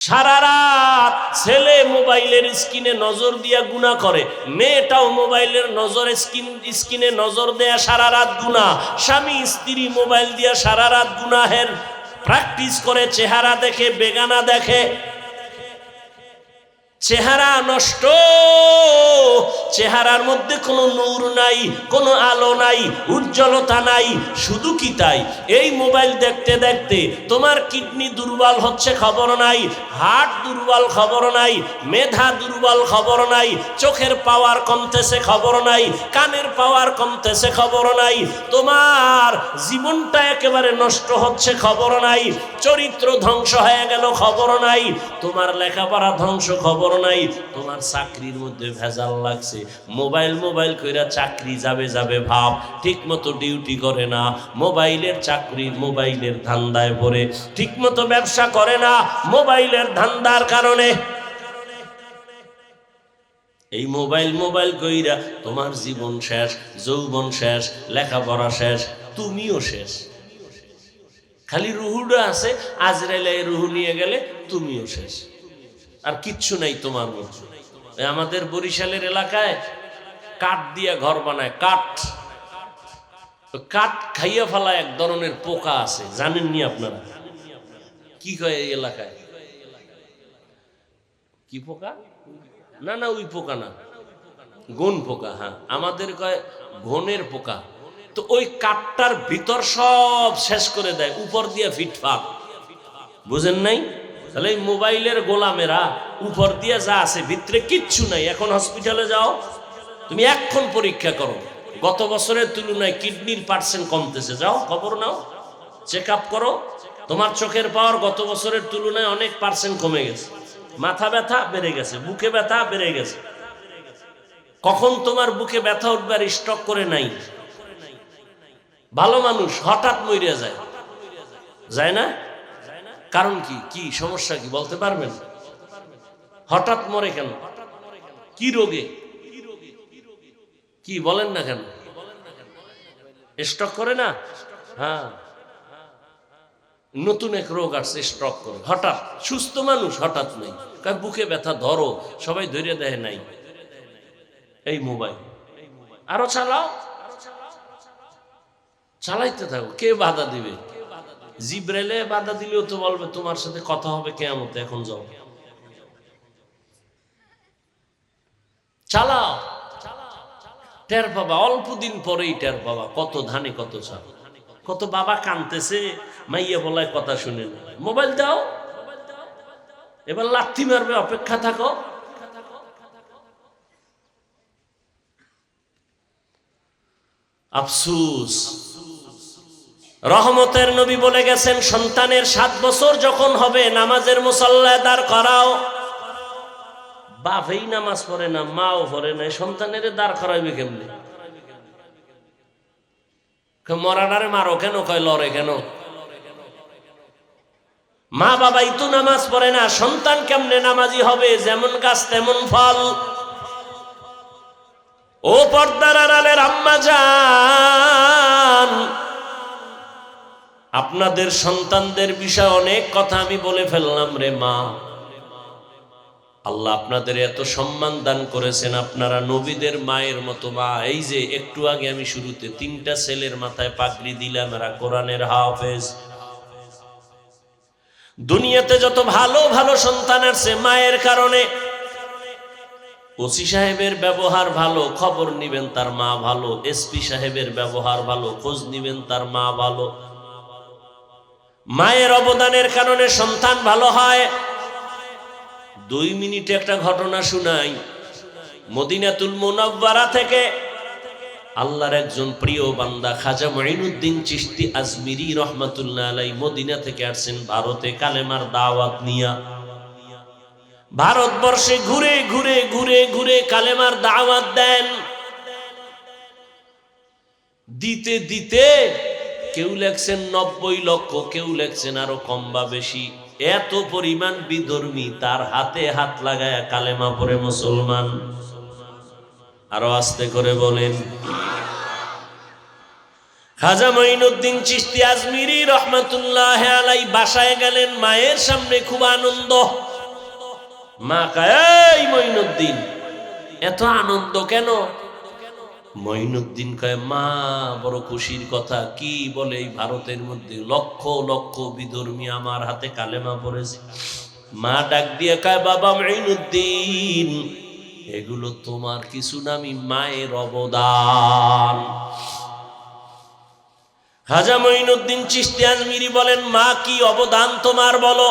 সারা রাত ছেলে মোবাইলের স্ক্রিনে নজর দিয়া গুনাহ করে, মেয়েটাও মোবাইলের স্ক্রিনে নজর দেয়া সারা রাত গুনাহ। স্বামী স্ত্রী মোবাইল দিয়া সারা রাত গুনাহের প্র্যাকটিস করে, চেহারা দেখে, বেগানা দেখে, চেহারা নষ্ট, চেহারার মধ্যে কোনো নূর নাই, কোনো আলো নাই, উজ্জ্বলতা নাই। শুধু কি তাই, এই মোবাইল দেখতে দেখতে তোমার কিডনি দুর্বল হচ্ছে খবর নাই, হার্ট দুর্বল খবর নাই, মেধা দুর্বল খবর নাই, চোখের পাওয়ার কমতেছে খবর নাই, কানের পাওয়ার কমতেছে খবর নাই, তোমার জীবনটা একেবারে নষ্ট হচ্ছে খবর নাই, চরিত্র ধ্বংস হয়ে গেল খবর নাই, তোমার লেখাপড়া ধ্বংস খবর নাই, তোমার চাকরির মধ্যে ভেজাল লাগছে। মোবাইল কইরা চাকরি যাবে ভাব, ঠিক মতো ডিউটি করে না, মোবাইলের চাকরি, মোবাইলের ধান্দায় পড়ে, ঠিক মতো ব্যবসা করে না, মোবাইলের ধান্দার কারণে। এই মোবাইল কইরা তোমার জীবন শেষ, যৌবন শেষ, লেখাপড়া শেষ, তুমিও শেষ। খালি রুহুটা আছে, আজরাইলে রুহু নিয়ে গেলে তুমিও শেষ, আর কিচ্ছু নাই তোমার মধ্যে। আমাদের বরিশালের এলাকায় কাঠ দিয়ে ঘর বানায়, কাঠ খাইয়া ফেলা এক ধরনের পোকা আছে, জানেননি আপনারা? কি কয় এই এলাকায়? কি পোকা? না ওই পোকা না, গন পোকা। হ্যাঁ, আমাদের কয় ঘনের পোকা। তো ওই কাঠটার ভিতর সব শেষ করে দেয়, উপর দিয়ে ফিটফাট। বুঝেন নাই? তাহলে এই মোবাইলের গোলামেরা উপর দিয়ে যা আছে, ভিতরে কিচ্ছু নাই। এখন হসপিটালে যাও, তুমি এখন পরীক্ষা করো, গত বছরের তুলনায় কিডনির পার্সেন্ট কমতেছে, যাও খবর নাও, চেক আপ করো, তোমার চোখের পাওয়ার গত বছরের তুলনায় অনেক পার্সেন্ট কমে গেছে, মাথা ব্যথা বেড়ে গেছে, বুকে ব্যথা বেড়ে গেছে। কখন তোমার বুকে ব্যথা উঠবে আর স্ট্রোক করে নাই? ভালো মানুষ হঠাৎ মরিয়া যায় না? কারণ কি সমস্যা কি বলতে পারবেন? হঠাৎ মরে কেন? কি রোগে? কি বলেন না কেন? স্ট্রোক করে না? হ্যাঁ, নতুন এক রোগ আসছে, স্ট্রোক করে। হঠাৎ সুস্থ মানুষ হঠাৎ নেই, বুকে ব্যথা, ধরো, সবাই ধরে দেয় নাই। এই মোবাইল আরো চালাইতে থাকো, কে বাধা দিবে? জিব্রাইলে বাধা দিলেও তো বলবে তোমার সাথে কথা হবে কিয়ামতে, এখন যাও, চালাও, টের পাবা, অল্প দিন পরেই টের পাবা কত ধানে কত চাল। কত বাবা কানতেছে, মাইয়া বলায় কথা শুনে না, মোবাইল দাও, এবার লাথি মারবে, অপেক্ষা থাকো। আফসোস, রহমতের নবী বলে গেছেন, সন্তানের 7 বছর যখন হবে নামাজের মুসাল্লায় দাঁড় করাও। বাপেই নামাজ পড়ে না, মাও পড়ে না, সন্তানের দাঁড় করাইবে কেমনে? মরানারে মারো কেন, কয় লড়ে কেন? মা বাবাই তো নামাজ পড়ে না, সন্তান কেমনে নামাজি হবে? যেমন গাছ তেমন ফল। ও পর্দার আড়ালের আম্মা জান, আপনাদের সন্তানদের বিষয়ে অনেক কথা আমি বলে ফেললাম রে মা। আল্লাহ আপনাদের এত সম্মান দান করেছেন, আপনারা নবীদের মায়ের মতো মা। এই যে একটু আগে আমি শুরুতে 3টা ছেলের মাথায় পাগড়ি দিলাম, এরা কোরআনের হাফেজ। দুনিয়াতে যত ভালো ভালো সন্তান আছে মায়ের কারণে। ওসি সাহেবের ব্যবহার ভালো, খবর নিবেন তার মা ভালো। এসপি সাহেবের ব্যবহার ভালো, খোঁজ নিবেন তার মা ভালো। মায়ের অবদানের কারণে সন্তান ভালো হয়। 2 মিনিটে একটা ঘটনা শুনাই। মদিনাতুল মুনাওয়ারা থেকে আল্লাহর একজন প্রিয় বান্দা খাজা মুঈনুদ্দিন চিশতি আজমিরি রহমাতুল্লাহ আলাইহি মদিনা থেকে আসছেন ভারতে কালেমার দাওয়াত নিয়া। ভারতবর্ষে ঘুরে ঘুরে ঘুরে ঘুরে কালেমার দাওয়াত দেন। দিতে দিতে কেউ লেখছেন 90 লক্ষ, কেউ লেখছেন আরো কম বা বেশি। এত পরিমাণ বিধর্মী তার হাতে হাত লাগায়া কালেমা পড়ে মুসলমান। আরো আস্তে করে বলেন। খাজা মুঈনুদ্দিন চিশতি আজমিরি রহমাতুল্লাহ আলাইহি বাসায় গেলেন, মায়ের সামনে খুব আনন্দ। মা কয়, এই মঈনুদ্দিন, এত আনন্দ কেন? মঈনুদ্দিন কয়, মা বড় খুশির কথা। কি বলে? এই ভারতের মধ্যে লক্ষ লক্ষ বিধর্মী আমার হাতে কালেমা পড়েছে। মা ডাক দিয়ে কয়, বাবা মঈনুদ্দিন, এগুলো তোমার কিছু না, আমি মায়ের অবদান। খাজা মঈনুদ্দিন চিশতি আজমিরি বলেন, মা কি অবদান তোমার বলো?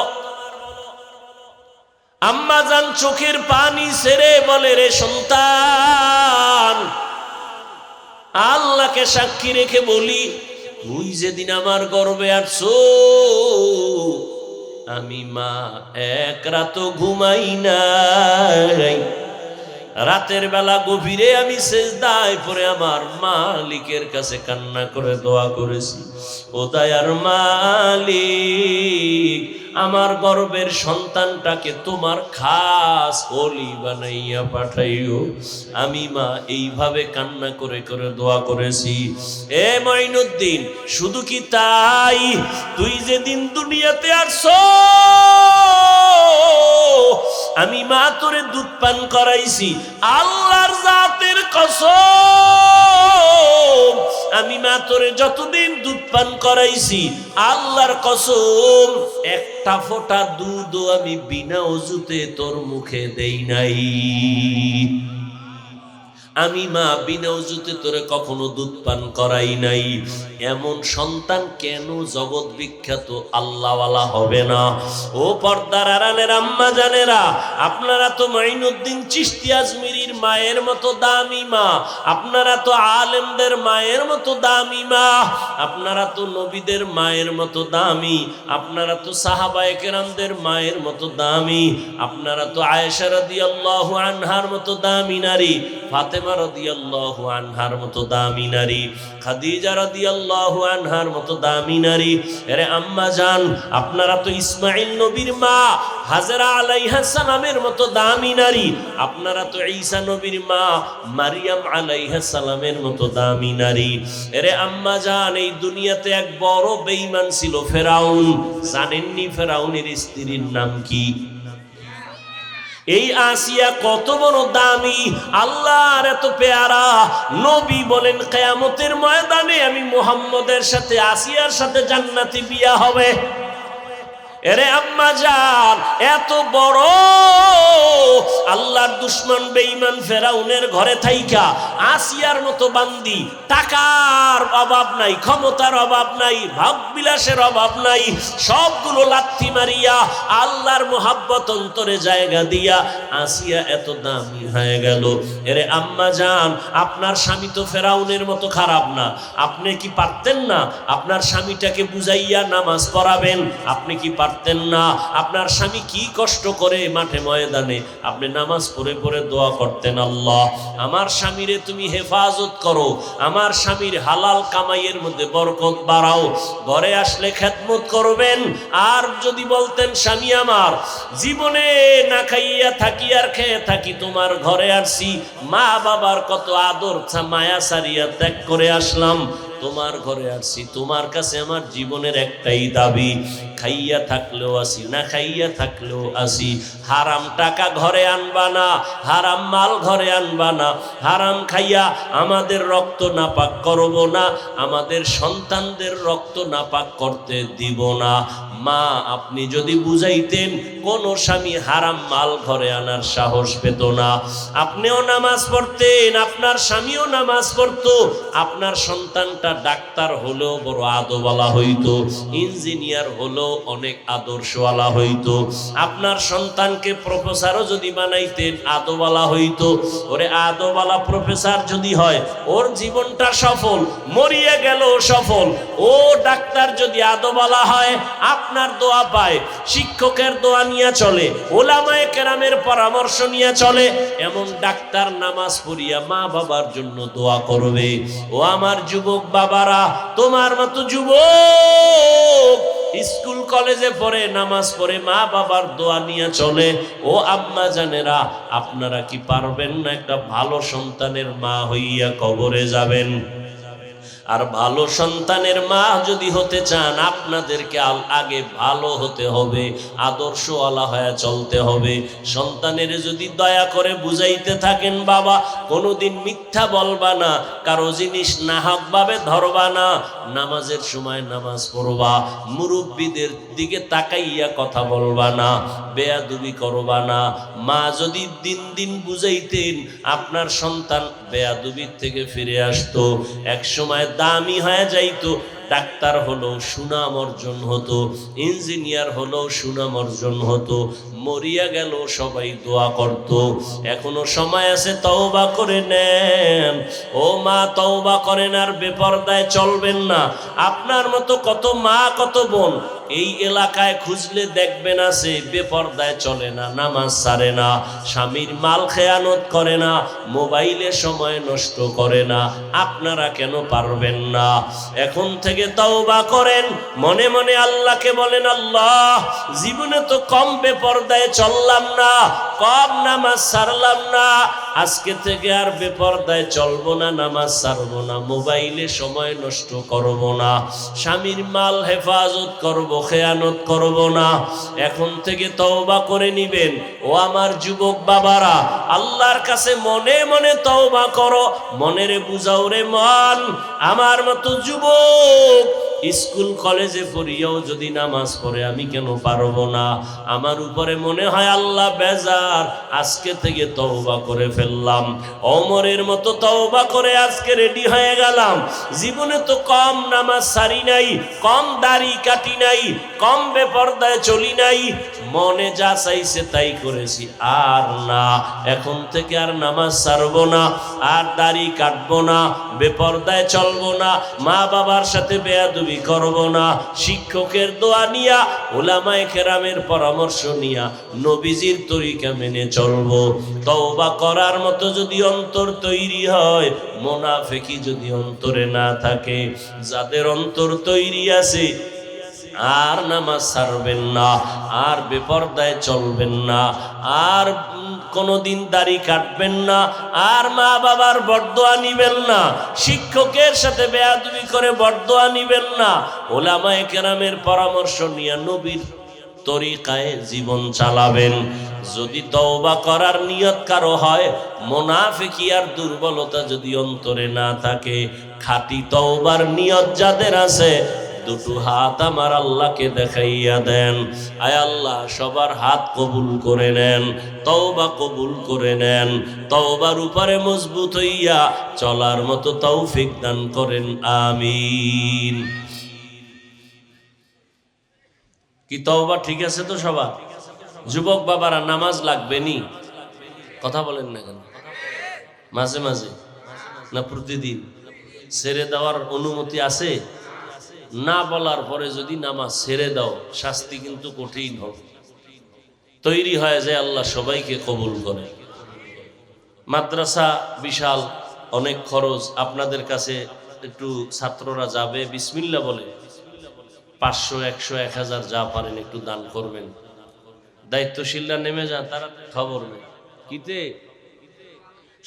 আম্মা জান চোখের পানি ছেড়ে বলে, রে সন্তান, আল্লাহকে সাক্ষী রেখে বলি, তুই যেদিন আমার গর্ভে আসছো, আমি মা এক রাতও ঘুমাই নাই। রাতের বেলা গভীরে আমি সেজদায় পড়ে আমার মালিকের কাছে কান্না করে দোয়া করেছি, ও দয়ার মালিক, আমার গর্ভের সন্তানটাকে তোমার খাস ওলি বানাইয়া পাঠাইও। আমি মা এইভাবে কান্না করে করে দোয়া করেছি। এ মঈনুদ্দিন, শুধু কি তাই? তুই যেদিন দুনিয়াতে আসছো, আমি মা তোরে দুধ পান করাইছি, আল্লাহর জাতের কসম, আমি মা তোরে যতদিন দুধ পান করাইছি, আল্লাহর কসম, একটা ফোঁটা দুধও আমি বিনা ওযুতে তোর মুখে দেই নাই। আমি মা বিনা ওযুতে তোরে কখনো দুধ পান করাই নাই। এমন সন্তান কেন জগৎ বিখ্যাত আল্লাহওয়ালা হবে না? ও পর্দার আড়ালের আম্মা জানেরা, আপনারা তো মঈনুদ্দিন চিশতি আজমিরির মায়ের মতো দামি মা, আপনারা তো আলেমদের মায়ের মতো দামি মা, আপনারা তো নবীদের মায়ের মতো দামি, আপনারা তো সাহাবায়ে কেরামদের মায়ের মতো দামি, আপনারা তো আয়েশা রাদিয়াল্লাহু আনহার মতো দামি নারী, ফাতেমা রাদিয়াল্লাহু আনহার মতো দামি নারী, খাদিজা রাদিয়াল্লাহু আনহার মতো দামি নারী। আরে আম্মা জান, আপনারা তো ইসমাঈল নবীর মা হাজেরা আলাইহা সালামের মতো দামি নারী, আপনারা তো ঈসা নবীর মা মারিয়াম আলাইহা সালামের মতো দামি নারী। আরে আম্মা জান, এই দুনিয়াতে এক বড় বেঈমান ছিল ফেরাউন। জানেননি ফেরাউনের স্ত্রীর নাম কি? এই আসিয়া কত বড় দামি, আল্লাহর এত পেয়ারা। নবী বলেন, কিয়ামতের ময়দানে আমি মুহাম্মদের সাথে আসিয়ার সাথে জান্নাতি বিয়া হবে। এরে আম্মা জান, এত বড় আল্লাহর দুশমন বেঈমান ফেরাউনের ঘরে থাইকা আসিয়ার মতো বান্দি, টাকার অভাব নাই, ক্ষমতার অভাব নাই, ভাব বিলাসের অভাব নাই, সবগুলো লাথি মারিয়া আল্লাহর মোহাব্বত অন্তরে জায়গা দিয়া আসিয়া এত দামি হয়ে গেল। এরে আম্মা জান, আপনার স্বামী তো ফেরাউনের মতো খারাপ না। আপনি কি পারতেন না আপনার স্বামীটাকে বুঝাইয়া নামাজ পড়াবেন? আপনি কি পারতেন না? আপনার স্বামী কি কষ্ট করে মাঠে ময়দানে, আপনি নামাজ পড়ে পড়ে দোয়া করতেন, আল্লাহ আমার স্বামীরে তুমি হেফাজত করো, আমার স্বামীর হালাল কামাইয়ের মধ্যে বরকত বাড়াও, ঘরে আসলে খেদমত করবেন। আর যদি বলতেন, স্বামী আমার জীবনে না খাইয়া থাকি আর খেয়ে থাকি, তোমার ঘরে আসছি, মা বাবার কত আদর মায়া সারিয়া ত্যাগ করে আসলাম, তোমার ঘরে আসছি, তোমার কাছে আমার জীবনের একটাই দাবি, খাইয়া থাকলেও আসি, না খাইয়া থাকলেও আসি, হারাম টাকা ঘরে আনবা না, হারাম মাল ঘরে আনবা না, হারাম খাইয়া আমাদের রক্ত নাপাক করব না, আমাদের সন্তানদের রক্ত নাপাক করতে দিব না। মা, আপনি যদি বুঝাইতেন, কোন স্বামী হারাম মাল ঘরে আনার সাহস পেত না। আপনিও নামাজ পড়তেন, আপনার স্বামীও নামাজ পড়তো, আপনার সন্তানটা ডাক্তার হলেও বড় আদরওয়ালা হইতো, ইঞ্জিনিয়ার হলেও অনেক আদর্শওয়ালা হইতো, আপনার সন্তানকে প্রফেসরও যদি বানাইতেন আদরওয়ালা হইতো। ওরে আদরওয়ালা প্রফেসর যদি হয়, ওর জীবনটা সফল, মরিয়া গেল সফল। ও ডাক্তার যদি আদরওয়ালা হয়, আপনার দোয়া পায়, শিক্ষকের দোয়া নিয়ে চলে, ওলামায়ে কেরামের পরামর্শ নিয়ে চলে, এমন ডাক্তার নামাজ পড়িয়া মা বাবার জন্য দোয়া করবে। ও আমার যুবক বাবারা, তোমার মতো যুবক স্কুল কলেজে পড়ে, নামাজ পড়ে, মা বাবার দোয়া নিয়ে চলে। ও আম্মা জানেরা, আপনারা কি পারবেন না একটা ভালো সন্তানের মা হইয়া কবরে যাবেন? আর ভালো সন্তানের মা যদি হতে চান আপনাদেরকে আগে ভালো হতে হবে, আদর্শওয়ালা হয়ে চলতে হবে। সন্তানের যদি দয়া করে বুঝাইতে থাকেন, বাবা কোনোদিন মিথ্যা বলবা না, কারো জিনিস নাহকভাবে ধরবা না, নামাজের সময় নামাজ পড়বা, মুরব্বীদের দিকে তাকাইয়া কথা বলবা না, বেয়াদবি করবা না। মা যদি দিন দিন বুঝাইতেন, আপনার সন্তান বেয়াদবির থেকে ফিরে আসতো, এক সময় দামি হয়ে যাইতো, ডাক্তার হলো সুনাম অর্জন হতো, ইঞ্জিনিয়ার হলো সুনাম অর্জন হতো, মরিয়া গেল সবাই দোয়া করত। এখনো সময় আছে, তওবা করে নেন। ও মা তওবা করেন, আর বেপরদায় চলবেন না। আপনার মতো কত মা কত বোন এই এলাকায় খুঁজলে দেখবেন আছে, বেপরদায় চলে না, নামাজ ছাড়ে না, স্বামীর মাল খেয়ানত করে না, মোবাইলে সময় নষ্ট করে না। আপনারা কেন পারবেন না? এখন থেকে তওবা করেন, মনে মনে আল্লাহকে বলেন, আল্লাহ জীবনে তো কম বেপরদায় চললাম না, কম নামাজ ছাড়লাম না, আজকে থেকে আর বেপরদায় চলবো না, নামাজ ছাড়বো না, মোবাইলে সময় নষ্ট করব না, স্বামীর মাল হেফাজত করব, খেয়ানত করব না। এখন থেকে তওবা করে নিবেন। ও আমার যুবক বাবারা, আল্লাহর কাছে মনে মনে তওবা করো, মনেরে বুঝাও রে মন। আমার মতো যুবক স্কুল কলেজে পড়িয়াও যদি নামাজ পড়ে, আমি কেন পারবো না? আমার উপরে মনে হয় আল্লাহ বেজার, আজকে থেকে তওবা করে ফেললাম। ওমরের মতো তওবা করে আজকে রেডি হয়ে গেলাম। জীবনে তো কম নামাজ ছাড়ি নাই, কম দাড়ি কাটি নাই, কম বেপরদায় চলি নাই, মনে যা চাইছে তাই করেছি। আর না, এখন থেকে আর নামাজ ছাড়বো না, আর দাড়ি কাটবো না, বেপরদায় চলবো না, মা বাবার সাথে বেয়াদবি করব না, শিক্ষকের দোয়া নিয়া, উলামায়ে কেরামের পরামর্শ নিয়া, নবীজির তরিকা মেনে চলবো। তওবা করার মতো যদি অন্তর তৈরি হয়, মুনাফিকি যদি অন্তরে না থাকে, যাদের অন্তর তৈরি আছে, আর নামাজ ছাড়বেন না, আর বেপরদায় চলবেন না, আর কোনোদিন দাড়ি কাটবেন না, আর মা বাবার বরদোয়া নিবেন না, শিক্ষকের সাথে বেয়াদবি করে বরদোয়া নিবেন না, উলামায়ে কেরামের পরামর্শ নিয়ে নবীর তরিকায় জীবন চালাবেন। যদি তওবা করার নিয়ত কারো হয়, মুনাফিকি আর দুর্বলতা যদি অন্তরে না থাকে, খাঁটি তওবার নিয়ত যাদের আছে, দুটো হাত আমার আল্লাহকে দেখাইয়া দেন। আয় আল্লাহ, সবার হাত কবুল করে নেন, তওবা কবুল করে নেন, তওবার উপরে মজবুত হইয়া চলার মতো তৌফিক দান করেন, আমিন। কি তওবা ঠিক আছে তো সবার? যুবক বাবারা, নামাজ লাগবে নি? কথা বলেন না কেন? মাঝে মাঝে না প্রতিদিন? ছেড়ে দেওয়ার অনুমতি আছে? না বলার পরে যদি নামাজ ছেড়ে দাও, শাস্তি কিন্তু কঠিন হবে। তৈরি হয় যে আল্লাহ সবাইকে কবুল করে। মাদ্রাসা বিশাল, অনেক খরচ। আপনাদের কাছে একটু ছাত্ররা যাবে, বিসমিল্লাহ বলে 500, 100, 1000 যা পারেন একটু দান করবেন। দায়িত্বশীলরা নেমে যান, তারা খবর নেই। কিতে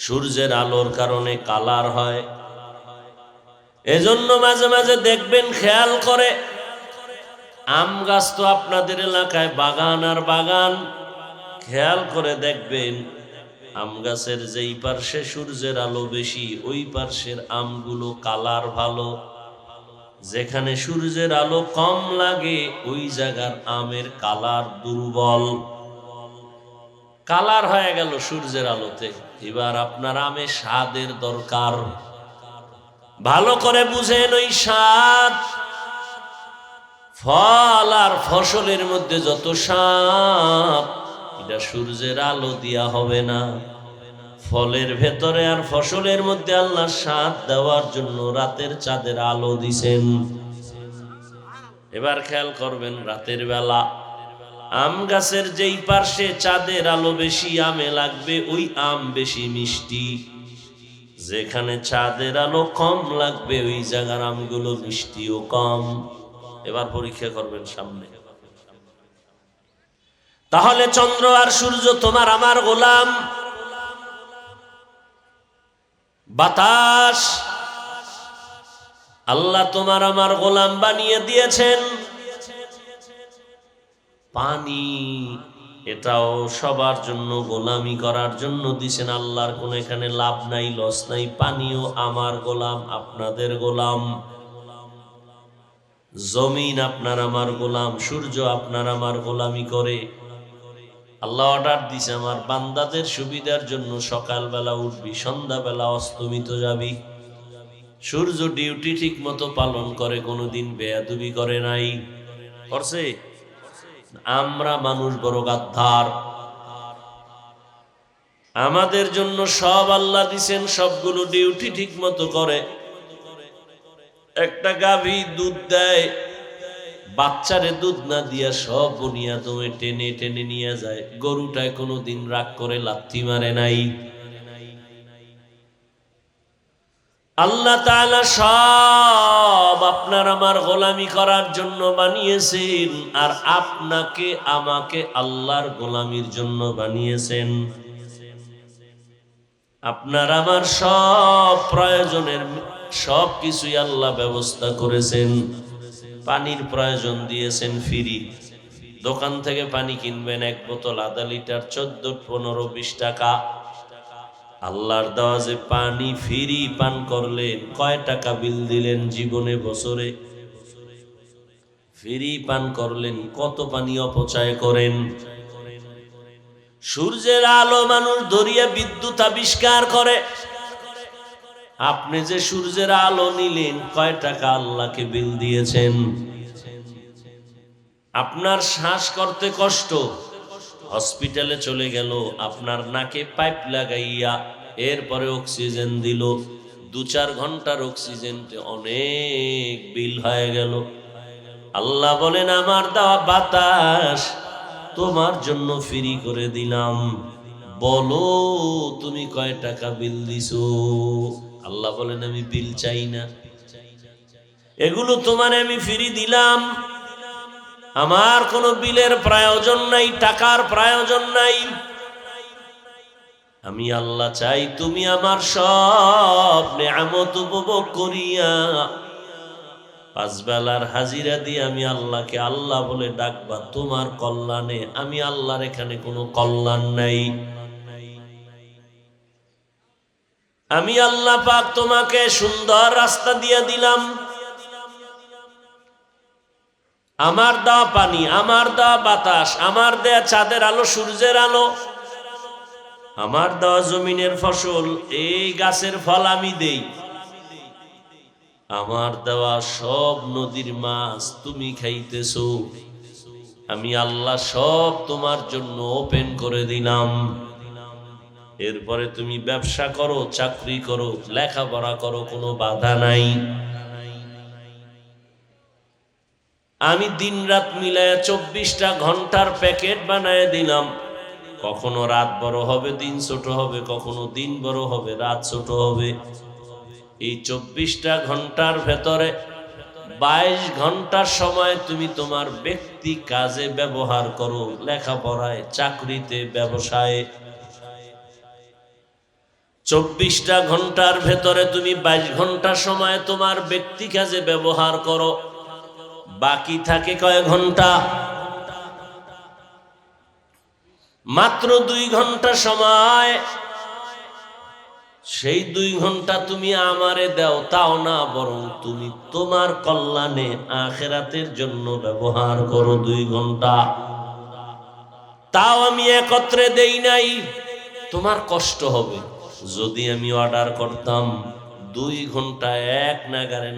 সূর্যের আলোর কারণে কালার হয়, এজন্য মাঝে মাঝে দেখবেন, খেয়াল করে, আম গাছ তো আপনাদের এলাকায় বাগান আর বাগান, খেয়াল করে দেখবেন আম গাছের যেই পার্শ্বে সূর্যের আলো বেশি, ওই পার্শ্বের আমগুলো কালার ভালো। যেখানে সূর্যের আলো কম লাগে, ওই জায়গার আমের কালার দুর্বল, কালার হয়ে গেল সূর্যের আলোতে। এবার আপনার আমে স্বাদের দরকার, ভালো করে বুঝেন। ওই স্বাদ, ফল আর ফসলের মধ্যে যত স্বাদ, এটা সূর্যের আলো দিয়া হবে না। ফলের ভেতরে আর ফসলের মধ্যে আল্লাহ স্বাদ দেওয়ার জন্য রাতের চাঁদের আলো দিছেন। এবার খেয়াল করবেন, রাতের বেলা আম গাছের যেই পার্শ্বে চাঁদের আলো বেশি, আমে লাগবে ওই আম বেশি মিষ্টি। যেখানে চাঁদের আলো কম লাগবে, ওই জায়গার আমগুলো মিষ্টিও কম। এবার পরীক্ষা করবেন সামনে। তাহলে চন্দ্র আর সূর্য তোমার আমার গোলাম, বাতাস আল্লাহ তোমার আমার গোলাম বানিয়ে দিয়েছেন। পানি এটাও সবার জন্য গোলামি করার জন্য দিছেন। আল্লাহর কোনো এখানে লাভ নাই, লস নাই। পানিও আমার গোলাম, আপনাদের গোলাম। জমিন আপনার আমার গোলাম, সূর্য আপনার আমার গোলামি করে। আল্লাহ অর্ডার দিছে আমার বান্দাদের সুবিধার জন্য, সকালবেলা উঠবি, সন্ধ্যাবেলা অস্তমিত যাবি। সূর্য ডিউটি ঠিক মতো পালন করে, কোনোদিন বেয়াদবি করে নাই। করছে? আমরা মানুষ বড় গাদ্দার। আমাদের জন্য সব আল্লাহ দিছেন, সবগুলো ডিউটি ঠিক মতো করে। একটা গাভী দুধ দেয়, বাচ্চারে দুধ না দিয়া সব বুনিয়াদমে টেনে টেনে নিয়ে যায়। গরুটায় কোনোদিন রাগ করে লাথি মারে নাই। আল্লাহ তাআলা সব আপনার আমার গোলামি করার জন্য বানিয়েছেন, আর আপনাকে আমাকে আল্লাহর গোলামির জন্য বানিয়েছেন। আপনার আমার সব প্রয়োজনের সব কিছুই আল্লাহ ব্যবস্থা করেছেন। পানির প্রয়োজন দিয়েছেন ফ্রি। দোকান থেকে পানি কিনবেন, এক বোতল আধা লিটার 14, 15, 20 টাকা। আল্লাহর দেওয়া যে পানি ফ্রি পান করলেন, কয় টাকা বিল দিলেন জীবনে, বছরে? ফ্রি পান করলেন, কত পানি অপচয় করেন। সূর্যের আলো মানুষ ধরিয়ে বিদ্যুৎ আবিষ্কার করে। আপনি যে সূর্যের আলো নিলেন, কয় টাকা আল্লাহকে বিল দিয়েছেন? আপনার শ্বাস করতে কষ্ট, হসপিটালে চলে গেল, আপনার নাকে পাইপ লাগাইয়া এরপরে অক্সিজেন দিল। 2-4 ঘন্টার অক্সিজেনতে অনেক বিল হয়ে গেল। আল্লাহ বলেন আমার দেওয়া বাতাস তোমার জন্য ফ্রি করে দিলাম, বলো তুমি কয় টাকা বিল দিছো? আল্লাহ বলেন আমি বিল চাই না, এগুলো তোমার আমি ফ্রি দিলাম। আমার কোনো বিলের প্রয়োজন নাই, টাকার প্রয়োজন নাই। আমি আল্লাহ চাই তুমি আমার সব নেয়ামত উপভোগ করিয়া 5 বেলার হাজিরা দিয়ে আমি আল্লাহকে আল্লাহ বলে ডাকবা তোমার কল্যাণে। আমি আল্লাহর এখানে কোনো কল্যাণ নাই। আমি আল্লাহ পাক তোমাকে সুন্দর রাস্তা দিয়ে দিলাম। আমার দেওয়া পানি, আমার দেওয়া বাতাস, আমার দেয়া চাঁদের আলো, সূর্যের আলো, আমার দেওয়া জমিনের ফসল, এই গাছের ফল আমি দেই। আমার দেওয়া সব নদীর মাছ তুমি খাইতেছো। আমি আল্লাহ সব তোমার জন্য ওপেন করে দিলাম। এরপরে তুমি ব্যবসা করো, চাকরি করো, লেখাপড়া করো, কোনো বাধা নাই। আমি দিন রাত মিলায় 24টা ঘন্টার প্যাকেট বানায় দিলাম। কখনো রাত বড় হবে, দিন ছোট হবে, কখনো দিন বড় হবে, রাত ছোট হবে। এই 24টা ঘন্টার ভেতরে 22 ঘন্টার সময় তুমি তোমার ব্যক্তি কাজে ব্যবহার করো, লেখাপড়ায়, চাকরিতে, ব্যবসায়ে। 24টা ঘন্টার ভেতরে তুমি 22 ঘন্টা সময় তোমার ব্যক্তি কাজে ব্যবহার করো। বাকি থাকে কয় ঘন্টা? মাত্র 2 ঘন্টা সময়। সেই 2 ঘন্টা তুমি আমারে দাও, তাও না, বরং তুমি তোমার কল্যাণে আখিরাতের জন্য ব্যবহার করো 2 ঘন্টা। তাও আমি একত্রে দেই নাই, তোমার কষ্ট হবে। যদি আমি অর্ডার করতাম 2 ঘন্টা এক নাগারে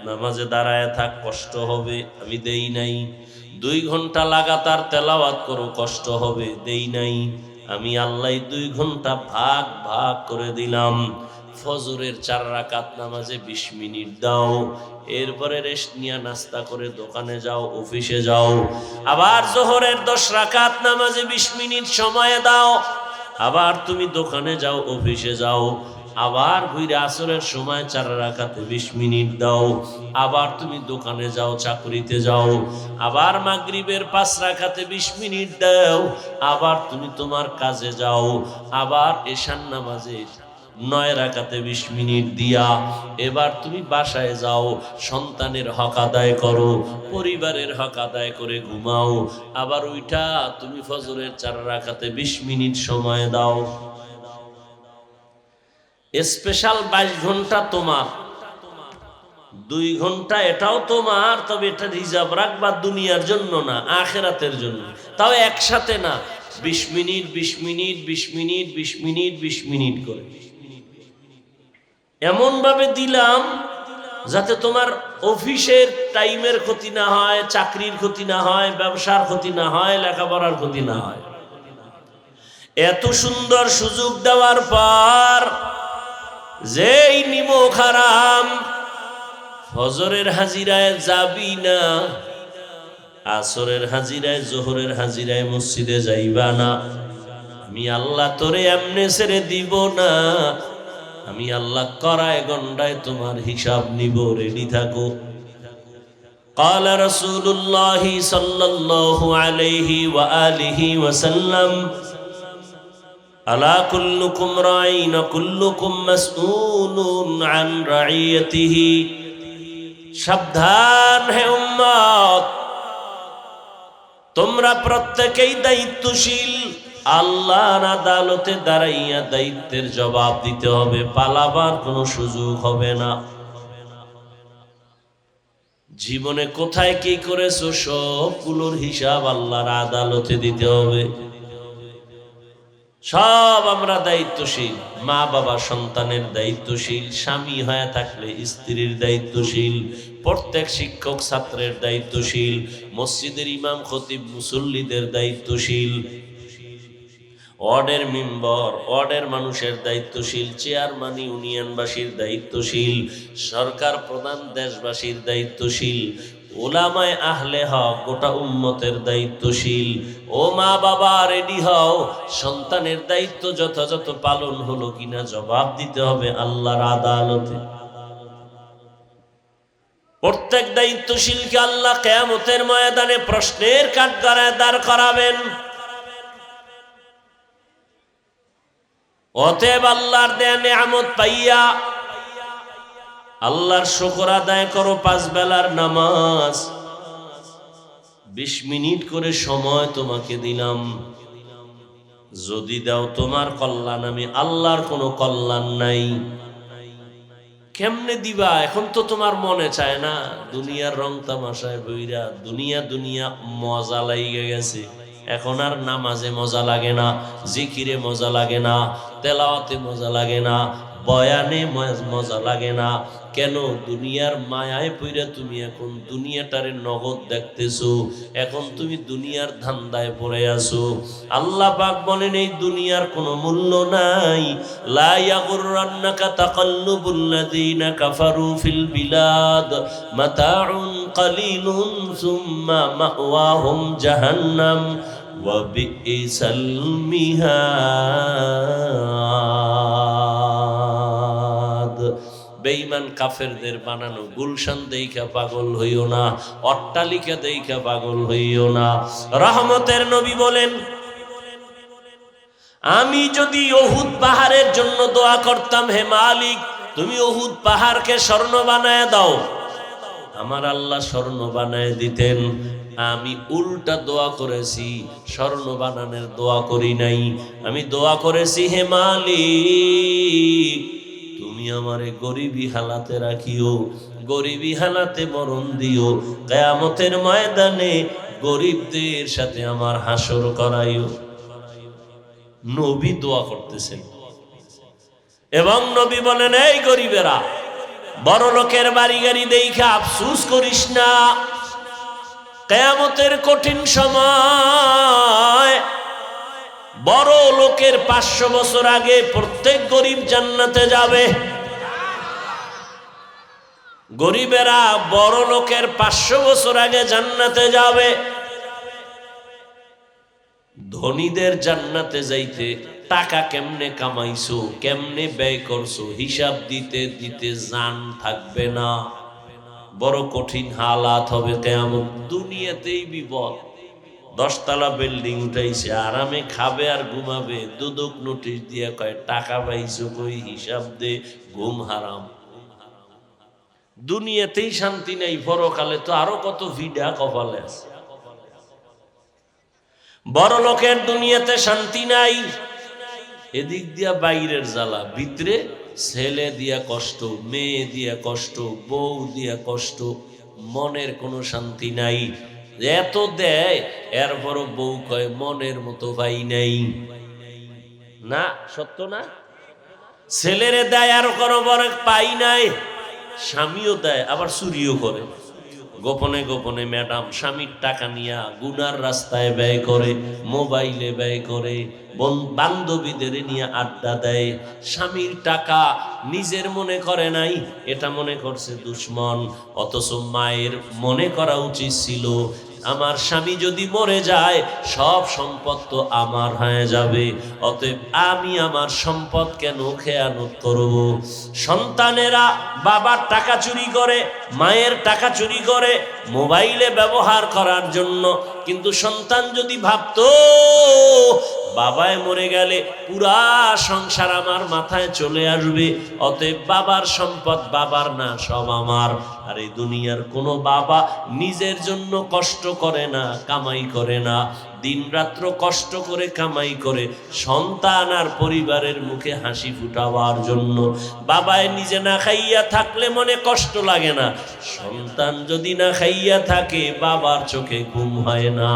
নামাজে দাঁড়ায় থাক, কষ্ট হবে, আমি দেই নাই। 2 ঘন্টা লাগাতার তেলাওয়াত করো, কষ্ট হবে, দেই নাই। আমি আল্লাহ 2 ঘন্টা ভাগ ভাগ করে দিলাম। ফজরের 4 রাকাত নামাজে 20 মিনিট দাও, এরপরে রেস্ট নিয়ে নাস্তা করে দোকানে যাও, অফিসে যাও। আবার জোহরের 10 রাকাত নামাজে 20 মিনিট সময় দাও, আবার তুমি দোকানে যাও, অফিসে যাও। আবার ঘুরে আসরের সময় 4 রাকাতে 20 মিনিট দাও, আবার তুমি দোকানে যাও, চাকরিতে যাও। আবার মাগরিবের 5 রাকাতে 20 মিনিট দাও, আবার তুমি তোমার কাজে যাও। আবার এশার নামাজে 9 রাকাতে 20 মিনিট দিয়া এবার তুমি বাসায় যাও, সন্তানের হক আদায় করো, পরিবারের হক আদায় করে ঘুমাও। আবার ওইটা তুমি ফজরের 4 রাকাতে 20 মিনিট সময় দাও। স্পেশাল 22 ঘন্টা তোমার, 2 ঘন্টা এটাও তোমার, তবে এটা রিজার্ভ রাখবা দুনিয়ার জন্য না, আখিরাতের জন্য। তাও একসাথে না, 20 minute 20 minute 20 minute 20 minute 20 minute করে এমন ভাবে দিলাম যাতে তোমার অফিসের টাইমের ক্ষতি না হয়, চাকরির ক্ষতি না হয়, ব্যবসার ক্ষতি না হয়, লেখাপড়ার ক্ষতি না হয়। এত সুন্দর সুযোগ দেওয়ার পর যেই নিমক হারাম, ফজরের হাজিরায় যাবি না, আসরের হাজিরায়, জোহরের হাজিরায় মসজিদে যাইবা না, আমি আল্লাহ তোরে এমনে ছেড়ে দিব না, আমি আল্লাহ করায় গন্ডায় তোমার হিসাব নিব, রেডি থাকো। قال رسول الله صلى الله عليه وآله وسلم ألا كلكم راعٍ وكلكم مسؤول عن رعيته। সাবধান হে উম্মত, তোমরা প্রত্যেকেই দায়িত্বশীল, আল্লাহর আদালতে দাঁড়াইয়া দায়িত্বের জবাব দিতে হবে, পালাবার কোনো সুযোগ হবে না। জীবনে কোথায় কি করেছো সবগুলোর হিসাব আল্লাহর আদালতে দিতে হবে। সব আমরা দায়িত্বশীল, মা বাবা সন্তানের দায়িত্বশীল, স্বামী হয়ে থাকলে স্ত্রীর দায়িত্বশীল, প্রত্যেক শিক্ষক ছাত্রের দায়িত্বশীল, মসজিদের ইমাম খতিব মুসল্লিদের দায়িত্বশীল, ওয়ার্ডের মেম্বার ওয়ার্ডের মানুষের দায়িত্বশীল, চেয়ারম্যান ইউনিয়নবাসীর দায়িত্বশীল, সরকার প্রধান দেশবাসীর দায়িত্বশীল, ওলামায়ে আহলে হক গোটা উম্মতের দায়িত্বশীল। ও মা বাবা রেডি হও, সন্তানের দায়িত্ব যথাযথ পালন হলো কিনা জবাব দিতে হবে আল্লাহর আদালতে। প্রত্যেক দায়িত্বশীলকে আল্লাহ কিয়ামতের ময়দানে প্রশ্নের কাঠগড়ায় দাঁড় করাবেন। অতএব আল্লাহর দেয়া নিয়ামত পাইয়া আল্লাহর শুকর আদায় করো। 5 বেলার নামাজ 20 মিনিট করে সময় তোমাকে দিলাম, যদি দাও তোমার কল্যাণ, আমি আল্লাহর কোনো কল্যাণ নাই। কেমনে দিবা? এখন তো তোমার মনে চায় না, দুনিয়ার রং তামাশায় বইরা দুনিয়া দুনিয়া মজা লাগিয়ে গেছে। এখন আর নামাজে মজা লাগে না, জিকিরে মজা লাগে না, তেলাওয়াতে মজা লাগে না, বয়ানে মজা লাগে না। কেন? দুনিয়ার মায়ায় পইরা তুমি এখন দুনিয়াটারে নগদ দেখতেছো, এখন তুমি দুনিয়ার ধান্দায় পড়ে আছো। আল্লাহ পাক বলেন এই দুনিয়ার কোনো মূল্য নাই। লা ইয়াগুররান্নাকা তাকাল্লুবুল লাযিনা কাফারু ফিল বিলাদ মাতাউন কালিলুন সুম্মা মাওয়াহুম জাহান্নাম ওয়া বিইসাল মিহাদ। বেঈমান কাফেরদের বানানো গুলশান দেইখা পাগল হইও না, অট্টালিকা দেইখা পাগল হইও না। রহমতের নবী বলেন, আমি যদি উহুদ পাহাড়ের জন্য দোয়া করতাম, হে মালিক তুমি উহুদ পাহাড়কে স্বর্ণ বানায় দাও, আমার আল্লাহ স্বর্ণ বানায় দিতেন। আমি উল্টা দোয়া করেছি, স্বর্ণ বানানোর দোয়া করি নাই। আমি দোয়া করেছি, হে মালিক তুমি আমারে গরিবী হালাতে রাখিও, গরিবী হালাতে মরণ দিও, কিয়ামতের ময়দানে গরিবদের সাথে আমার হাসর করাইও। নবী দোয়া করতেছেন এবং নবী বলেন, এই গরিবেরা, বড় লোকের বাড়ি গাড়ি দেইখা আফসোস করিস না। কিয়ামতের কঠিন সময় বড় লোকের 500 বছর আগে প্রত্যেক গরিব জান্নাতে যাবে। গরিবেরা বড় লোকের 500 বছর আগে জান্নাতে যাবে। ধনীদের জান্নাতে যাইতে টাকা কেমনে কামাইছো, কেমনে ব্যয় করছো, হিসাব দিতে দিতে জান থাকবে না। বড় কঠিন হালাত হবে কিয়ামত। দুনিয়াতেই বিপদ, 10 তলা বিল্ডিং উঠাইছে, আরামে খাবে আর ঘুমাবে। দুদক নোটিশ দিয়ে কয় টাকা পাইছো কই, হিসাব দে, ঘুম হারাম। দুনিয়াতেই শান্তি নেই, পরকালে তো আরো কত ভিড়া কপালে আছে। বড় লোকের দুনিয়াতে শান্তি নাই, এদিক দিয়া বাইরের জ্বালা, ভিতরে ছেলে দিয়া কষ্ট, মেয়ে দিয়া কষ্ট, বউ দিয়া কষ্ট, মনের কোনো শান্তি নাই। এত দেয় এরপরও বউ কয় মনের মতো ভাই নাই। না সত্য না? ছেলেরে দেয় আর কোনো বড় পাই নাই, স্বামীও দেয় আবার চুরিও করে। গোপনে গোপনে ম্যাডাম স্বামীর টাকা নিয়ে গুনার রাস্তায় ব্যয় করে, মোবাইলে ব্যয় করে, বান্ধবীদের নিয়ে আড্ডা দেয়। স্বামীর টাকা নিজের মনে করে নাই, এটা মনে করছে দুশ্মন। অথচ মায়ের মনে করা উচিত ছিল আমার স্বামী যদি মরে যায় সব সম্পদ তো আমার হয়ে যাবে, অতএব আমি আমার সম্পদ কেন খেয়ানত করব। সন্তানেরা বাবার টাকা চুরি করে, মায়ের টাকা চুরি করে মোবাইলে ব্যবহার করার জন্য, কিন্তু সন্তান যদি ভাবতো বাবায় মরে গেলে পুরা সংসার আমার মাথায় চলে আসবে, অতএব বাবার সম্পদ বাবার না, সব আমার। আর এই দুনিয়ার কোনো বাবা নিজের জন্য কষ্ট করে না, কামাই করে না, দিন রাত্র কষ্ট করে কামাই করে সন্তান আর পরিবারের মুখে হাসি ফুটাবার জন্য। বাবায় নিজে না খাইয়া থাকলে মনে কষ্ট লাগে না, সন্তান যদি না খাইয়া থাকে বাবার চোখে ঘুম হয় না।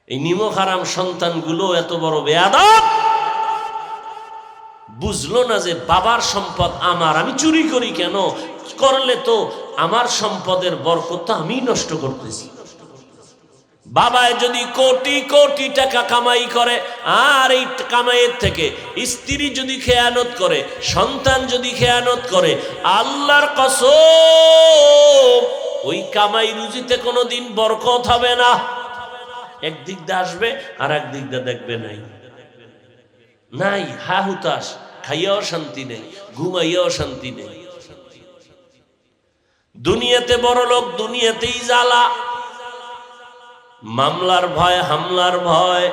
এই নিমক হারাম সন্তানগুলো এত বড় বেয়াদব, বুঝলো না যে বাবার সম্পদ আমার, আমি চুরি করি কেন? করলে তো আমার সম্পদের বরকত তো আমি নষ্ট করতেছি। বাবায় যদি কোটি কোটি টাকা কামাই করে আর এই কামাইয়ের থেকে স্ত্রী যদি খেয়ানত করে, সন্তান যদি খেয়ানত করে, আল্লাহর কসম ওই কামাই রুজিতে কোনোদিন বরকত হবে না। একদিক দিয়ে আসবে আর একদিক দিয়ে দেখবে নাই নাই, হা হুতাশ, খাইয়াও শান্তি নেই, ঘুমাইয়াও শান্তি নেই। দুনিয়াতে বড় লোক, দুনিয়াতেই জ্বালা, মামলার ভয়, হামলার ভয়,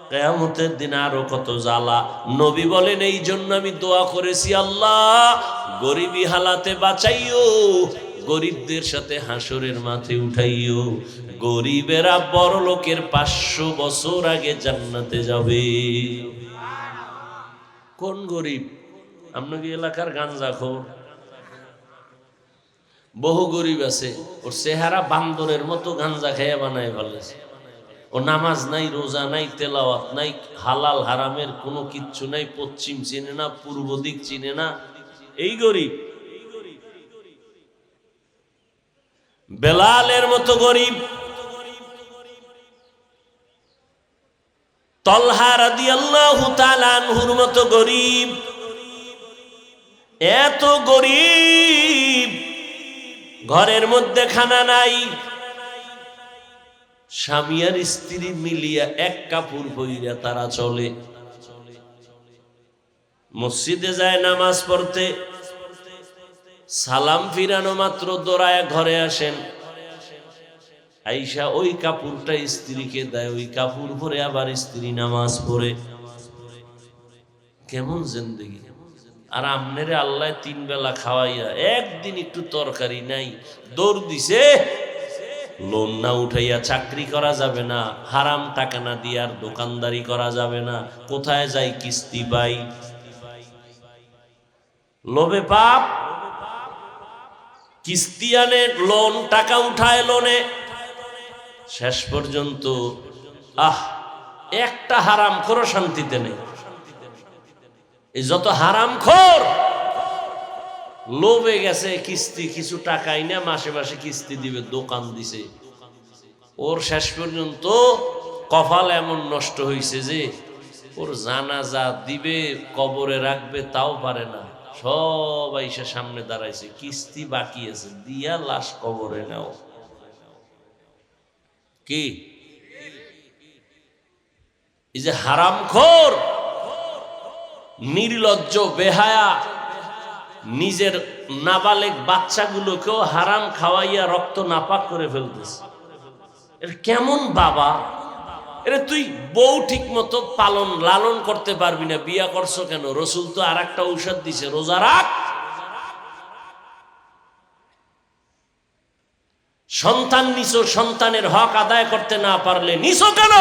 কিয়ামতের দিন আরো কত জ্বালা। নবী বলেন এই জন্য আমি দোয়া করেছি, আল্লাহ গরিবী হালাতে বাঁচাইও, গরিবদের সাথে হাসরের মাঠে উঠাইও। গরিবেরা বড় লোকের 500 বছর আগে জান্নাতে যাবে। কোন গরিব? আপনাকে এলাকার গাঞ্জাখোর বহু গরিব আছে, ওর চেহারা বান্দরের মতো গাঞ্জা খেয়ে বানায় ফেলেছে। ও নামাজ নাই, রোজা নাই, তেলাওয়াত নাই, হালাল হারামের কোনো কিচ্ছু নাই, পশ্চিম চিনে না, পূর্ব দিক চিনে না, এই গরিব। বেলালের মতো গরিব, তলহা রাদিয়াল্লাহু তাআলা আনহুর মতো গরিব, এত গরিব ঘরের মধ্যে খানা নাই, স্বামী আর স্ত্রী মিলিয়া এক কাপড় পইরা তারা চলে। মসজিদে যায় নামাজ পড়তে, সালাম ফিরানো মাত্র দৌড়ায় ঘরে আসেন, আইসা ওই কাপড়টা স্ত্রীকে দেয়, ওই কাপড় পরে আবার স্ত্রী নামাজ পড়ে। কেমন জিন্দেগি! আর আমনেরে আল্লাহ 3 বেলা খাওয়াইয়া একদিন একটু তরকারি নাই, দৌড় দিছে। লোন না উঠাইয়া চাকরি করা যাবে না, হারাম টাকা না দিয়ে আর দোকানদারি করা যাবে না, কোথায় যাই কিস্তি পাই, লোভে পাপ, কিস্তি আনে, লোন, টাকা উঠায় লোনে, শেষ পর্যন্ত একটা হারাম খোরও শান্তিতে নেই। এই যত হারাম খোর লোভে গেছে, কিস্তি কিছু টাকাই না, মাসে মাসে কিস্তি দিবে, দোকান দিছে, ওর শেষ পর্যন্ত কপাল এমন নষ্ট হয়েছে যে ওর জানাজা দিবে, কবরে রাখবে তাও পারে না। সবাই সে সামনে দাঁড়াইছে, কিস্তি বাকি আছে, দিয়া লাশ কবরে নাও। কি এই যে হারামখোর, নির্লজ্জ, বেহায়া, নিজের নাবালেক বাচ্চাগুলোকেও হারাম খাওয়াইয়া রক্ত নাপাক করে ফেলতেছে। এর কেমন বাবা? এরে তুই বউ ঠিক মতো লালন করতে পারবি না, বিয়া করছো কেন? রসুল তো আর একটা ঔষধ দিছে, রোজা রাখ। সন্তান নিছো, সন্তানের হক আদায় করতে না পারলে নিছো কেন?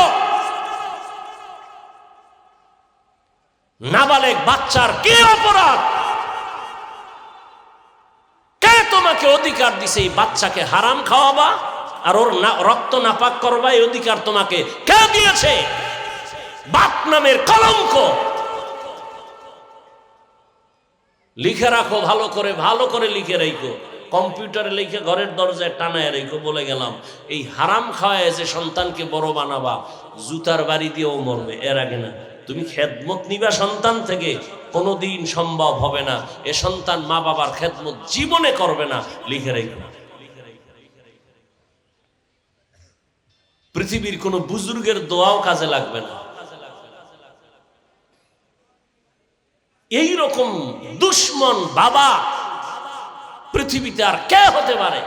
নাবালেক বাচ্চার কি অপরাধ? কে তোমাকে অধিকার দিছে এই বাচ্চাকে হারাম খাওয়াবা আর ওর রক্ত নাপাক করবা? এই অধিকার তোমাকে কে দিয়েছে? বাপ নামের কলঙ্ক। লিখে রাখো ভালো করে লিখে রাখো, কম্পিউটারে লিখে ঘরের দরজায় টানায় রেখো। বলে গেলাম, এই হারাম খাওয়ায় যে সন্তানকে বড় বানাবা, জুতার বাড়ি দিয়েও মরবে। এর আগে না তুমি খেদমত নিবা সন্তান থেকে, কোনোদিন সম্ভব হবে না। এ সন্তান মা বাবার খেদমত জীবনে করবে না, লিখে রেখো। পৃথিবীর কোন বুজুর্গের দোয়াও কাজে লাগবে না। এই রকম দুশ্মন বাবা পৃথিবীতে আর কে হতে পারে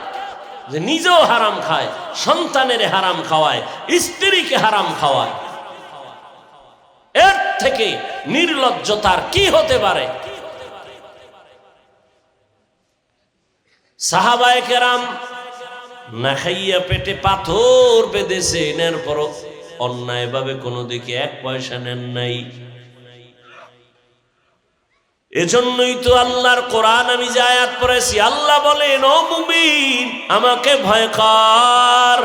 যে নিজেও হারাম খায়, সন্তানের হারাম খাওয়ায়, স্ত্রীকে হারাম খাওয়ায়? এর থেকে নির্লজ্জতার কি হতে পারে? সাহাবায়ে কেরাম না খাইয়া পেটে পাথর বেঁধেছেন, এরপরও অন্যায় ভাবে কোনো দিকে এক পয়সা নেন নাই। এজন্যই তো আল্লাহর কোরআন আমি যে আয়াত পড়েছি, আল্লাহ বলেন, ও মুমিন আমাকে ভয় কর।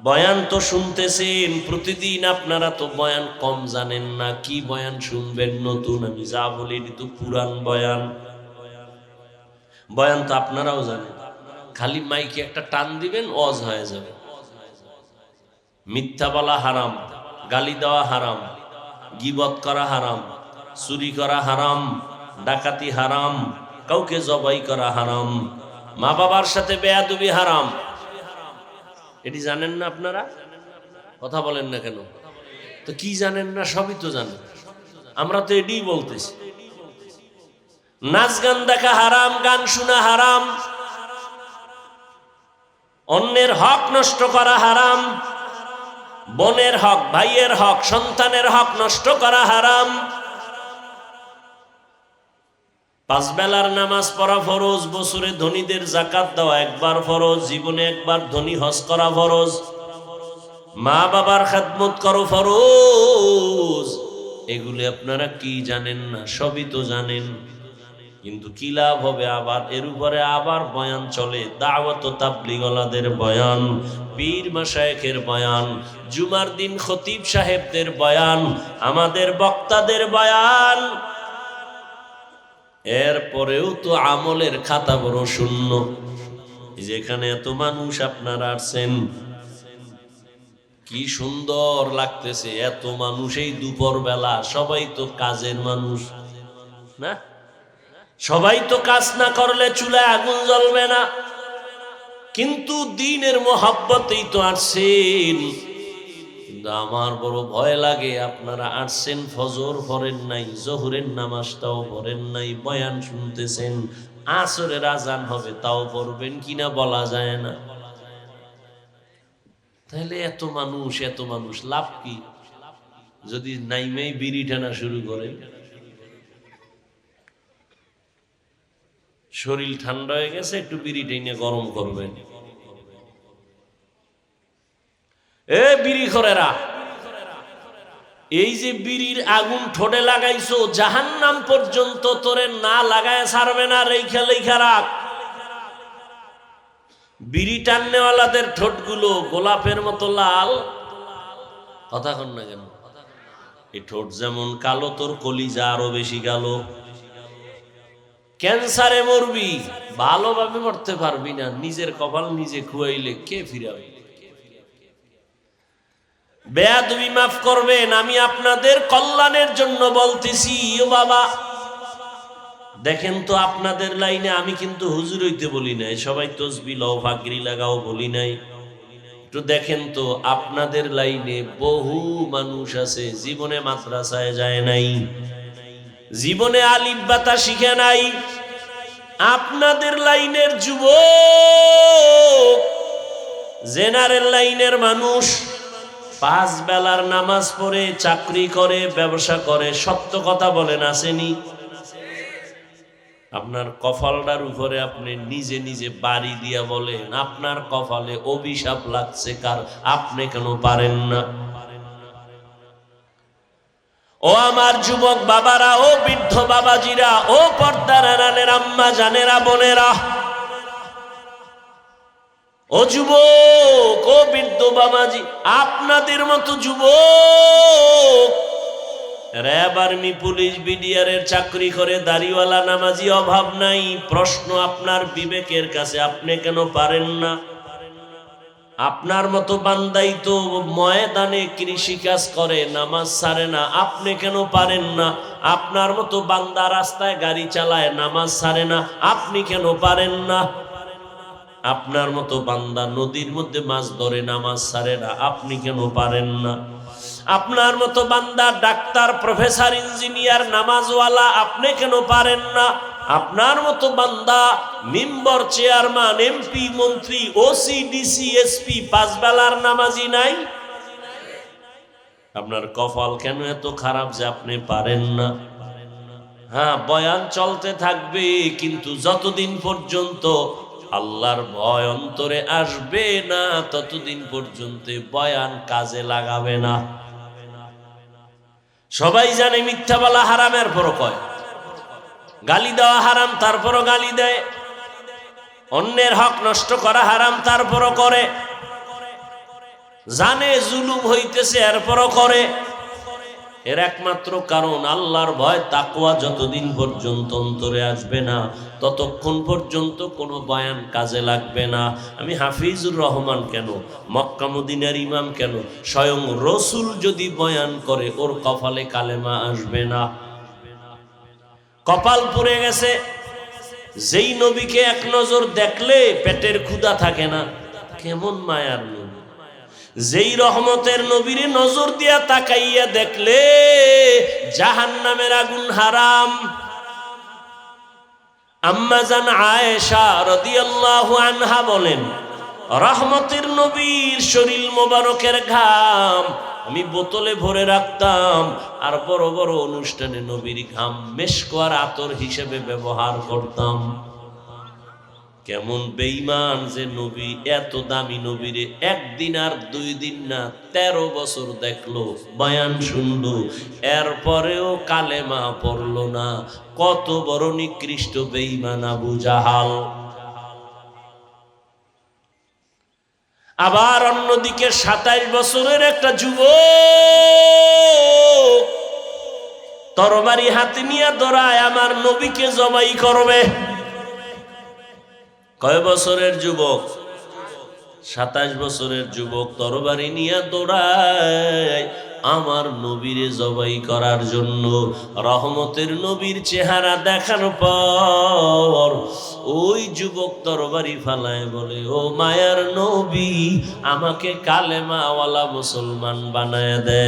বয়ান তো শুনতেছেন প্রতিদিন, আপনারা তো বয়ান কম জানেন না। কি বয়ান শুনবেন নতুন? আমি যা বলি তো পুরান বয়ান। বয়ান তো আপনারাও জানেন, খালি মাইকে একটা টান দিবেন, ওয়াজ হয়ে যাবে। মিথ্যা বলা হারাম, গালি দেওয়া হারাম, গীবত করা হারাম, চুরি করা হারাম, ডাকাতি হারাম, কাউকে জবাই করা হারাম, মা বাবার সাথে বেয়াদবি হারাম। এটি জানেন না আপনারা? কথা বলেন না কেন? তো কি জানেন না? সবই তো জানেন। আমরা তো এটিই বলতেছি। নাচ গান দেখা হারাম, গান শোনা হারাম, অন্যের হক নষ্ট করা হারাম, বোনের হক, ভাইয়ের হক, সন্তানের হক নষ্ট করা হারাম। 5 বেলার নামাজ পড়া ফরজ, বছরে ধনীদের যাকাত দেওয়া একবার ফরজ, জীবনে একবার ধনী হজ করা ফরজ, মা বাবার খেদমত করো ফরজ। এগুলি আপনারা কি জানেন না? সবই তো জানেন, কিন্তু কি লাভ হবে? আবার এর উপরে আবার বয়ান চলে, দাওয়াত ও তাবলীগওয়ালাদের বয়ান, পীর মাশায়েখের বয়ান, জুমার দিন খতিব সাহেবদের বয়ান, আমাদের বক্তাদের বয়ান। এরপরেও তো আমলের খাতা বড় শূন্য। যেখানে এত মানুষ আপনারা আসছেন, কি সুন্দর লাগতেছে। এত মানুষ এই দুপুর বেলা, সবাই তো কাজের মানুষ না? সবাই তো কাজ না করলে চুলায় আগুন জ্বলবে না। কিন্তু দ্বীনের মোহাব্বতেই তো আসছেন। কিন্তু আমার বড় ভয় লাগে, আপনারা আসছেন, ফজর পড়েন নাই, জোহরের নামাজটাও পড়েন নাই, বয়ান শুনতেছেন, আসরের আজান হবে তাও পড়বেন কিনা বলা যায় না। তাহলে এত মানুষ লাভ কি? যদি নাইমেই বিড়ি টানা শুরু করেন, শরীর ঠান্ডা হয়ে গেছে, একটু বিড়ি টেনে গরম করবেন। এ বিড়ি খোরেরা, এই যে বিড়ির আগুন ঠোঁটে লাগাইছো, জাহান্নাম পর্যন্ত তোরে না লাগায় ছাড়বে না, রেখা লেখা রাখ। বিড়ি টাননেওয়ালাদের ঠোঁটগুলো গোলাপের মতো লাল। কথা কন না কেন? এই ঠোঁট যেমন কালো, তোর কলিজা আরো বেশি কালো। ক্যান্সারে মরবি, ভালোভাবে মরতে পারবি না। নিজের কপাল নিজে খুয়াইলে কে ফিরাবে? বেয়াদবি মাফ করবেন, আমি আপনাদের কল্যাণের জন্য বলতেছি। ও বাবা, দেখেন তো আপনাদের লাইনে আমি কিন্তু হুজুর হইতে বলি নাই, সবাই তসবিহ লও, ফাগরি লাগাও বলি নাই। একটু দেখেন তো আপনাদের লাইনে বহু মানুষ আছে জীবনে মাদ্রাসায় যায় নাই, জীবনে আলিফ বাতা শিখে নাই। আপনাদের লাইনের যুবক, জেনারেল লাইনের মানুষ 5 বেলার নামাজ পড়ে চাকরি করে, ব্যবসা করে, সত্য কথা বলেন আসেনি? আপনার কপালটার উপরে আপনি নিজে নিজে বাড়ি দিয়া বলেন আপনার কপালে অভিশাপ লাগছে কার, আপনি কেন পারেন না? ও আমার যুবক বাবারা, ও বৃদ্ধ বাবাজিরা, ও পর্দার আড়ালের আম্মা জানেরা, বোনেরা, ও যুবক, ও বৃদ্ধ বাবাজি, আপনাদের মতো যুবক র‍্যাব, আর্মি, পুলিশ, বিডিআরের চাকরি করে দাড়িওয়ালা নামাজি অভাব নাই। প্রশ্ন আপনার বিবেকের কাছে, আপনি কেন পারেন না? আপনার মতো বান্দাই তো ময়দানে কৃষি কাজ করে, নামাজ ছাড়ে না, আপনি কেন পারেন না? আপনার মতো বান্দা রাস্তায় গাড়ি চালায়, নামাজ ছাড়ে না, আপনি কেন পারেন না? আপনার মতো বান্দা নদীর মধ্যে মাছ ধরে, নামাজ ছাড়ে না, আপনি কেন পারেন না? আপনার মতো বান্দা ডাক্তার, প্রফেসর, ইঞ্জিনিয়ার, নামাজওয়ালা, আপনি কেন পারেন না? আপনার মতো বান্দা মেম্বার, চেয়ারম্যান, এমপি, মন্ত্রী, ওসি, ডিসি, এসপি, 5 বেলার নামাজি নাই? আপনার কপাল কেন এত খারাপ যে আপনি পারেন না? হ্যাঁ, বয়ান চলতে থাকবে, কিন্তু যতদিন পর্যন্ত আল্লাহর ভয় অন্তরে আসবে না ততদিন পর্যন্ত বয়ান কাজে লাগাবে না। সবাই জানে মিথ্যা বলা হারামের পরও কয়, গালি দেওয়া হারাম তারপরও গালি দেয়, অন্যের হক নষ্ট করা হারাম তারপরও করে, জানে জুলুম হইতেছে এরপরও করে। এর একমাত্র কারণ আল্লাহর ভয়, তাকওয়া যতদিন পর্যন্ত অন্তরে আসবে না ততক্ষণ পর্যন্ত কোনো বয়ান কাজে লাগবে না। আমি হাফিজুর রহমান কেন, মক্কা মদিনার ইমাম কেন, স্বয়ং রসুল যদি বয়ান করে ওর কপালে কালেমা আসবে না। কপাল পুড়ে গেছে। যেই নবীকে এক নজর দেখলে পেটের ক্ষুধা থাকে না, কেমন মায়ার নবী। যেই রহমতের নবীরে নজর দিয়া তাকাইয়া দেখলে জাহান্নামের আগুন হারাম। আম্মা জান আয়েশা রাদিয়াল্লাহু আনহা বলেন, রহমতের নবীর শরীর মোবারকের ঘাম আমি বোতলে ভরে রাখতাম, আর বড় বড় অনুষ্ঠানে নবীর ঘাম মেশক আর আতর হিসেবে ব্যবহার করতাম। কেমন বেঈমান যে নবী, এত দামি নবীরে একদিন আর 2 দিন না 13 বছর দেখলো, বয়ান শুনলো, এরপরেও কালেমা পড়লো না। কত বড় নিকৃষ্ট বেঈমান আবু জাহাল। আবার অন্যদিকে 27 বছরের একটা যুবক তরবারি হাতে নিয়ে দৌড়ায় আমার নবীকে জবাই করবে। কয় বছরের যুবক? 27 বছরের যুবক তরবারি নিয়ে দৌড়ায় আমার নবীরে জবাই করার জন্য। রহমতের নবীর চেহারা দেখার পর ওই যুবক তরবারি ফালায় বলে, ও মায়ার নবী, আমাকে কালেমাওয়ালা মুসলমান বানায় দে।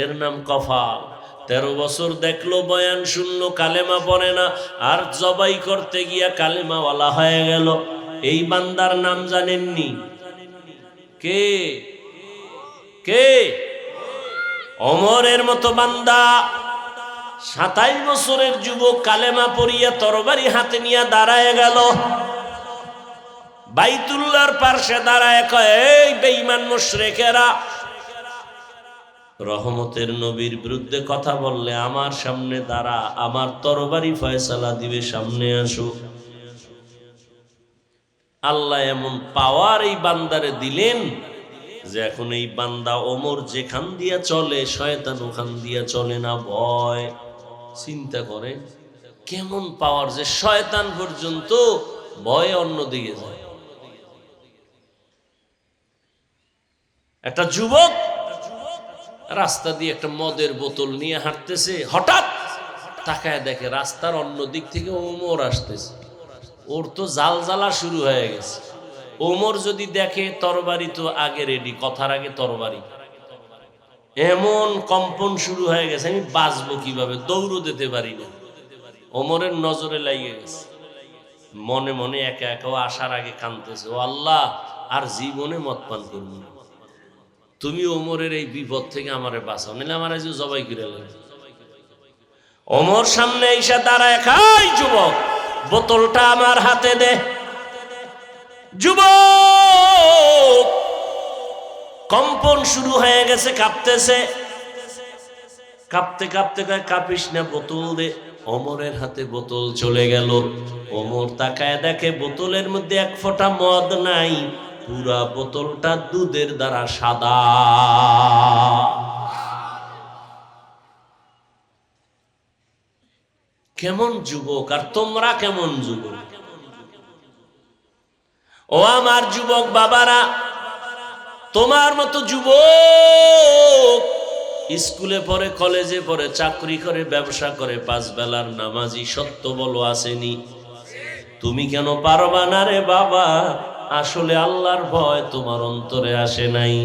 এর নাম কফাল। 13 বছর দেখলো, বয়ান শুনলো, কালেমা পড়ে না, আর জবাই করতে গিয়া কালেমাওয়ালা হয়ে গেল। এই বান্দার নাম জানেননি? কে কে? ওমরের মতো বান্দা। 27 বছরের যুবক কালেমা পড়িয়া তরবারি হাতে নিয়ে দাঁড়ায় গেল। বাইতুল্লাহর পাশে দাঁড়ায় কয়, এই বেঈমান মুশরিকেরা, রহমতের নবীর বিরুদ্ধে কথা বললে আমার সামনে দাঁড়া, আমার তরবারি ফয়সালা দিবে, সামনে আসো। আল্লাহ এমন পাওয়ার এই বান্দারে দিলেন যে এখন এই বান্দা ওমর যেখান দিয়া চলে শয়তান ওখান দিয়া চলে না, ভয়। চিন্তা করে কেমন পাওয়ার যে শয়তান পর্যন্ত ভয়ে অন্যদিকে যায়। একটা যুবক রাস্তা দিয়ে একটা মদের বোতল নিয়ে হাঁটতেছে, হঠাৎ তাকায় দেখে রাস্তার অন্য দিক থেকে ওমর আসতেছে। ওর তো জাল জ্বালা শুরু হয়ে গেছে। ওমর যদি দেখে তরবারি তো আগে রেডি, কথার আগে তরবারি। এমন কম্পন শুরু হয়ে গেছে, আমি বাঁচবো কিভাবে, দৌড়ও দিতে পারি না। ওমরের নজরে লাগিয়ে গেছে, মনে মনে একা একা আসার আগে কাঁদতেছে, ও আল্লাহ, আর জীবনে মদ পান করব না, তুমি ওমরের এই বিপদ থেকে আমারে বাঁচাও, নিলে আমার আজ জবাই করে লাগে। ওমর সামনে এসে দাঁড়ায়, খাই যুবক, বোতলটা আমার হাতে দে। যুবক কম্পন শুরু হয়ে গেছে, কাঁপতেছে, কাঁপতে কাঁপতে কাঁপিস না, বোতল দে। ওমরের হাতে বোতল চলে গেল। ওমর তাকায় দেখে বোতলের মধ্যে এক ফোঁটা মদ নাই, পুরা বোতলটা দুধের দ্বারা সাদা। কেমন যুবক, আর তোমরা কেমন যুবক? ও আমার যুবক বাবারা, তোমার মতো যুবক স্কুলে পড়ে, কলেজে পড়ে, চাকরি করে, ব্যবসা করে, 5 বেলার নামাজি, সত্য বলো আসেনি? তুমি কেন পারবা না রে বাবা? আসলে আল্লাহর ভয় তোমার অন্তরে আসে নাই।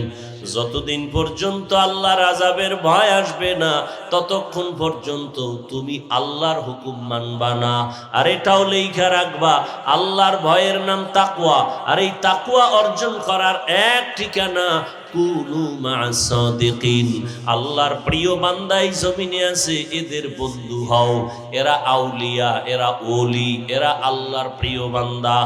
যতদিন পর্যন্ত আল্লাহর আযাবের ভয় আসবে না, ততক্ষণ পর্যন্ত তুমি আল্লাহর হুকুম মানবা না। আর এটাও লেখা রাখবা, আল্লাহর ভয়ের নাম তাকওয়া। আর এই তাকওয়া অর্জন করার এক ঠিকানা কুনু মা'আস সাদিকিন। আল্লাহর প্রিয় বান্দাই জমিনে আছে, এদের বন্ধু হও। এরা আউলিয়া, এরা ওলি, এরা আল্লাহর প্রিয় বান্দা।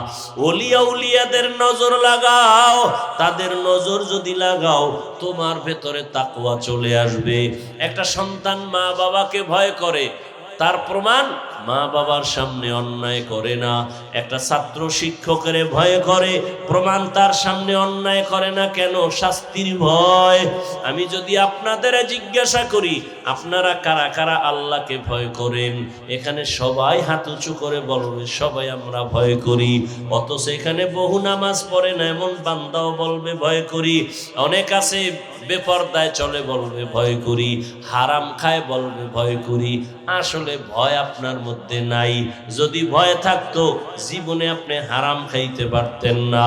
ওলি আউলিয়াদের নজর লাগাও, তাদের নজর যদি লাগাও, তোমার ভেতরে তাকওয়া চলে আসবে। একটা সন্তান মা বাবাকে ভয় করে, তার প্রমাণ মা বাবার সামনে অন্যায় করে না। একটা ছাত্র শিক্ষকের ভয় করে, প্রমাণ তার সামনে অন্যায় করে না। কেন? শাস্তির ভয়। আমি যদি আপনাদের জিজ্ঞাসা করি, আপনারা কারা কারা আল্লাহকে ভয় করেন? এখানে সবাই হাত উঁচু করে বলবে সবাই আমরা ভয় করি। অথচ এখানে বহু নামাজ পড়ে না এমন বান্দাও বলবে ভয় করি। অনেক আছে বেপরদায় চলে, বলবে ভয় করি। হারাম খায়, বলবে ভয় করি। আসলে ভয় আপনার মধ্যে নাই। যদি ভয় থাকতো, জীবনে আপনি হারাম খাইতে পারতেন না।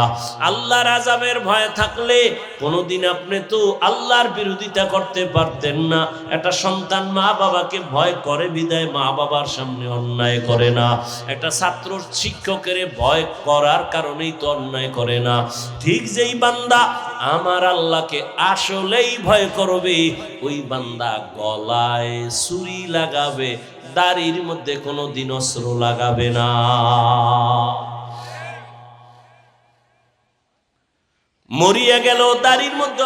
আল্লাহর আযাবের ভয় থাকলে কোনোদিন আপনি তো আল্লাহর বিরোধিতা করতে পারতেন না। একটা সন্তান মা বাবাকে ভয় করে বিদায় মা বাবার সামনে অন্যায় করে না। একটা ছাত্র শিক্ষকের ভয় করার কারণেই তো অন্যায় করে না। ঠিক যেই বান্দা আমার আল্লাহকে আসলেই ভয় করবে, ওই বান্দা গলায় ছুরি লাগাবে, দাড়ির মধ্যে কোনোদিন অস্ত্র লাগাবে না। মরিয়া গেল দাড়ির মধ্যে